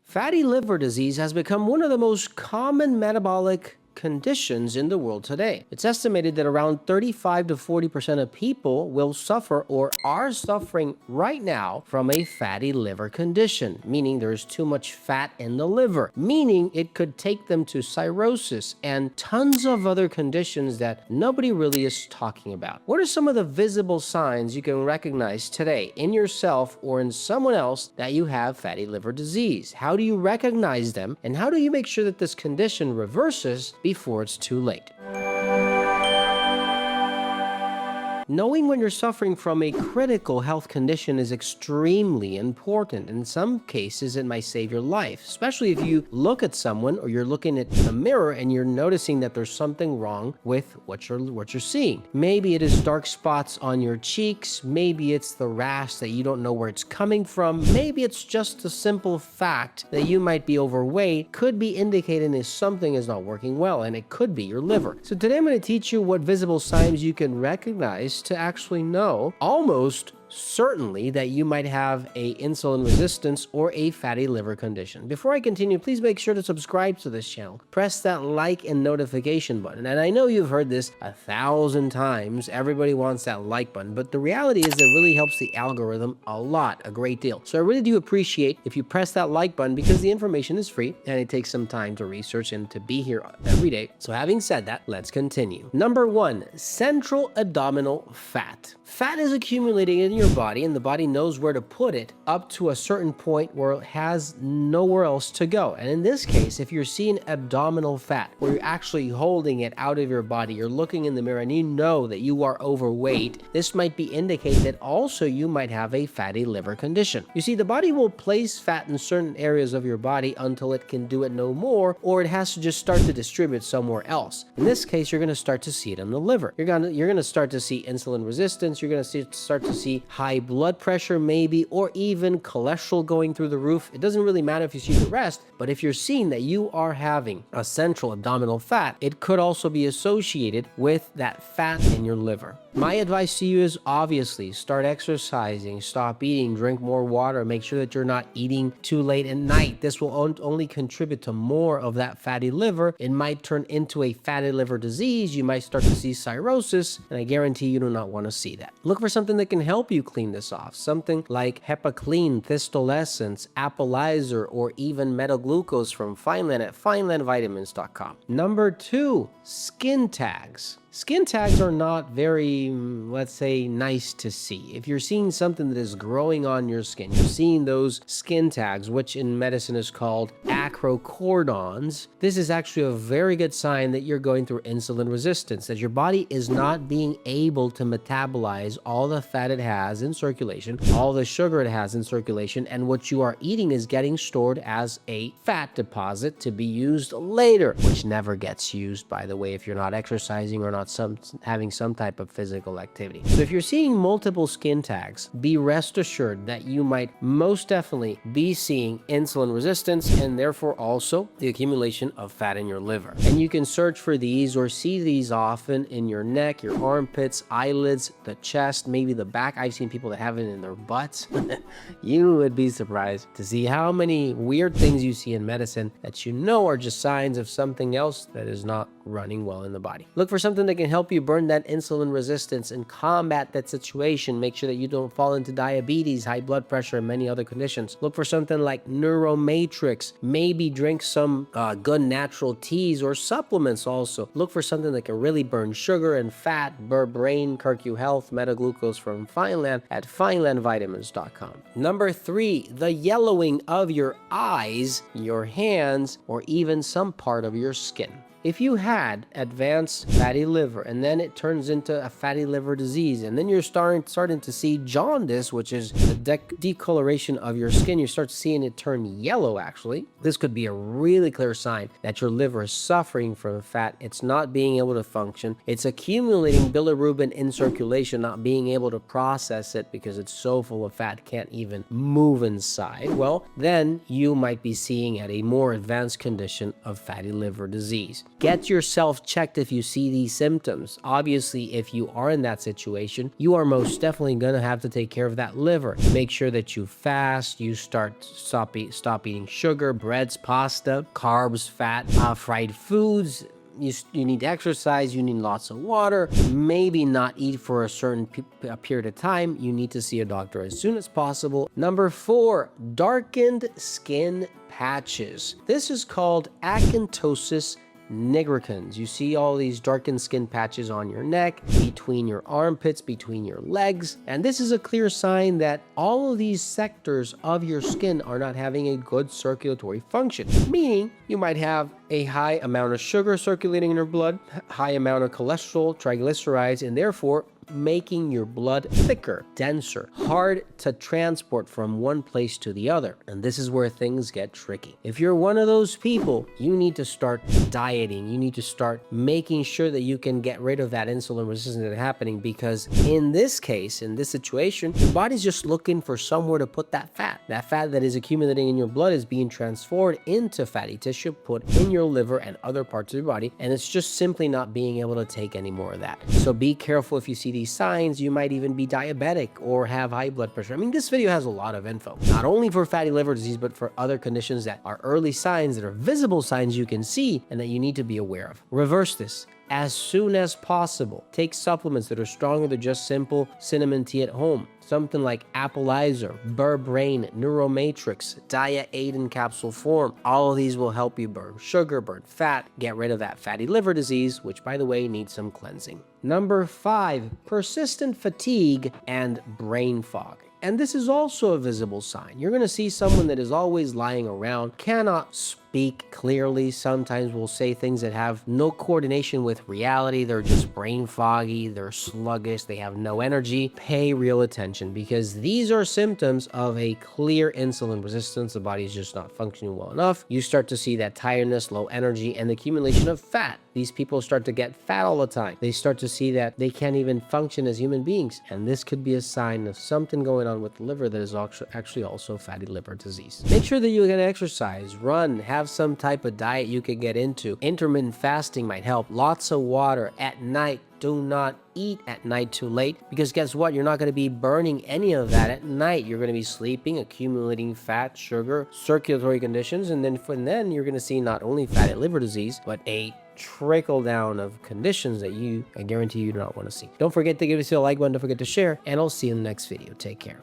Fatty liver disease has become one of the most common metabolic conditions in the world today. It's estimated that around 35 to 40% of people will suffer or are suffering right now from a fatty liver condition, meaning there's too much fat in the liver, meaning it could take them to cirrhosis and tons of other conditions that nobody really is talking about. What are some of the visible signs you can recognize today in yourself or in someone else that you have fatty liver disease? How do you recognize them, and how do you make sure that this condition reverses before it's too late? Knowing when you're suffering from a critical health condition is extremely important. In some cases, it might save your life, especially if you look at someone or you're looking at a mirror and you're noticing that there's something wrong with what you're seeing. Maybe it is dark spots on your cheeks. Maybe it's the rash that you don't know where it's coming from. Maybe it's just the simple fact that you might be overweight. Could be indicating that something is not working well, and it could be your liver. So today I'm going to teach you what visible signs you can recognize to actually know almost certainly that you might have a insulin resistance or a fatty liver condition. Before I continue, please make sure to subscribe to this channel. Press that like and notification button. And I know you've heard this 1,000 times. Everybody wants that like button, but the reality is it really helps the algorithm a great deal. So I really do appreciate if you press that like button, because the information is free and it takes some time to research and to be here every day. So having said that, let's continue. Number 1, central abdominal fat. Fat is accumulating in your body, and the body knows where to put it up to a certain point where it has nowhere else to go. And in this case, if you're seeing abdominal fat, where you're actually holding it out of your body, you're looking in the mirror and you know that you are overweight, this might be indicating that also you might have a fatty liver condition. You see, the body will place fat in certain areas of your body until it can do it no more, or it has to just start to distribute somewhere else. In this case, you're going to start to see it in the liver. You're going to start to see insulin resistance. You're going to start to see high blood pressure maybe, or even cholesterol going through the roof. It doesn't really matter if you see the rest, but if you're seeing that you are having a central abdominal fat, it could also be associated with that fat in your liver. My advice to you is obviously start exercising, stop eating, drink more water, make sure that you're not eating too late at night. This will only contribute to more of that fatty liver. It might turn into a fatty liver disease. You might start to see cirrhosis, and I guarantee you do not want to see that. Look for something that can help you clean this off. Something like Hepatic, Steatosis, Applizer, or even metaglucose from Fineland at finelandvitamins.com. Number 2, skin tags. Skin tags are not very, let's say, nice to see. If you're seeing something that is growing on your skin, you're seeing those skin tags, which in medicine is called acrocordons. This is actually a very good sign that you're going through insulin resistance, that your body is not being able to metabolize all the fat it has in circulation, all the sugar it has in circulation, and what you are eating is getting stored as a fat deposit to be used later, which never gets used, by the way, if you're not exercising or not having some type of physical activity. So if you're seeing multiple skin tags, be rest assured that you might most definitely be seeing insulin resistance and therefore also the accumulation of fat in your liver. And you can search for these or see these often in your neck, your armpits, eyelids, the chest, maybe the back. I've seen people that have it in their butts. You would be surprised to see how many weird things you see in medicine that you know are just signs of something else that is not running well in the body. Look for something that can help you burn that insulin resistance and combat that situation. Make sure that you don't fall into diabetes, high blood pressure, and many other conditions. Look for something like Neuromatrix. Maybe drink some good natural teas or supplements also. Look for something that can really burn sugar and fat. Brain, CurQ Health, Metaglucose from Fineland at finelandvitamins.com. Number 3, the yellowing of your eyes, your hands, or even some part of your skin. If you had advanced fatty liver and then it turns into a fatty liver disease, and then you're starting to see jaundice, which is the decoloration of your skin, you start seeing it turn yellow actually. This could be a really clear sign that your liver is suffering from fat. It's not being able to function. It's accumulating bilirubin in circulation, not being able to process it because it's so full of fat, can't even move inside. Well, then you might be seeing at a more advanced condition of fatty liver disease. Get yourself checked if you see these symptoms. Obviously, if you are in that situation, you are most definitely going to have to take care of that liver. Make sure that you fast, you stop eating sugar, breads, pasta, carbs, fat, fried foods. You need to exercise, you need lots of water, maybe not eat for a certain period of time. You need to see a doctor as soon as possible. Number 4, darkened skin patches. This is called Acanthosis Nigricans. You see all these darkened skin patches on your neck, between your armpits, between your legs, and this is a clear sign that all of these sectors of your skin are not having a good circulatory function, meaning you might have a high amount of sugar circulating in your blood, high amount of cholesterol, triglycerides, and therefore making your blood thicker, denser, hard to transport from one place to the other. And this is where things get tricky. If you're one of those people, you need to start dieting. You need to start making sure that you can get rid of that insulin resistance that's happening, because in this case, in this situation, your body's just looking for somewhere to put that fat. That fat that is accumulating in your blood is being transformed into fatty tissue, put in your liver and other parts of your body, and it's just simply not being able to take any more of that. So be careful if you see these signs. You might even be diabetic or have high blood pressure. I mean, this video has a lot of info, not only for fatty liver disease, but for other conditions that are early signs, that are visible signs you can see and that you need to be aware of. Reverse this as soon as possible. Take supplements that are stronger than just simple cinnamon tea at home. Something like Appleizer, Berbrain, Neuromatrix, Dia-8 in capsule form. All of these will help you burn sugar, burn fat, get rid of that fatty liver disease, which by the way needs some cleansing. Number 5, persistent fatigue and brain fog. And this is also a visible sign. You're going to see someone that is always lying around, cannot speak clearly, sometimes will say things that have no coordination with reality. They're just brain foggy, they're sluggish, they have no energy. Pay real attention, because these are symptoms of a clear insulin resistance. The body is just not functioning well enough. You start to see that tiredness, low energy, and the accumulation of fat. These people start to get fat all the time. They start to see that they can't even function as human beings. And this could be a sign of something going on with the liver that is actually also fatty liver disease. Make sure that you can exercise, run, have some type of diet you can get into. Intermittent fasting might help. Lots of water at night. Do not eat at night too late, because guess what? You're not going to be burning any of that at night. You're going to be sleeping, accumulating fat, sugar, circulatory conditions, and then you're going to see not only fatty liver disease, but a trickle down of conditions that I guarantee you do not want to see. Don't forget to give us a like button, don't forget to share, and I'll see you in the next video. Take care.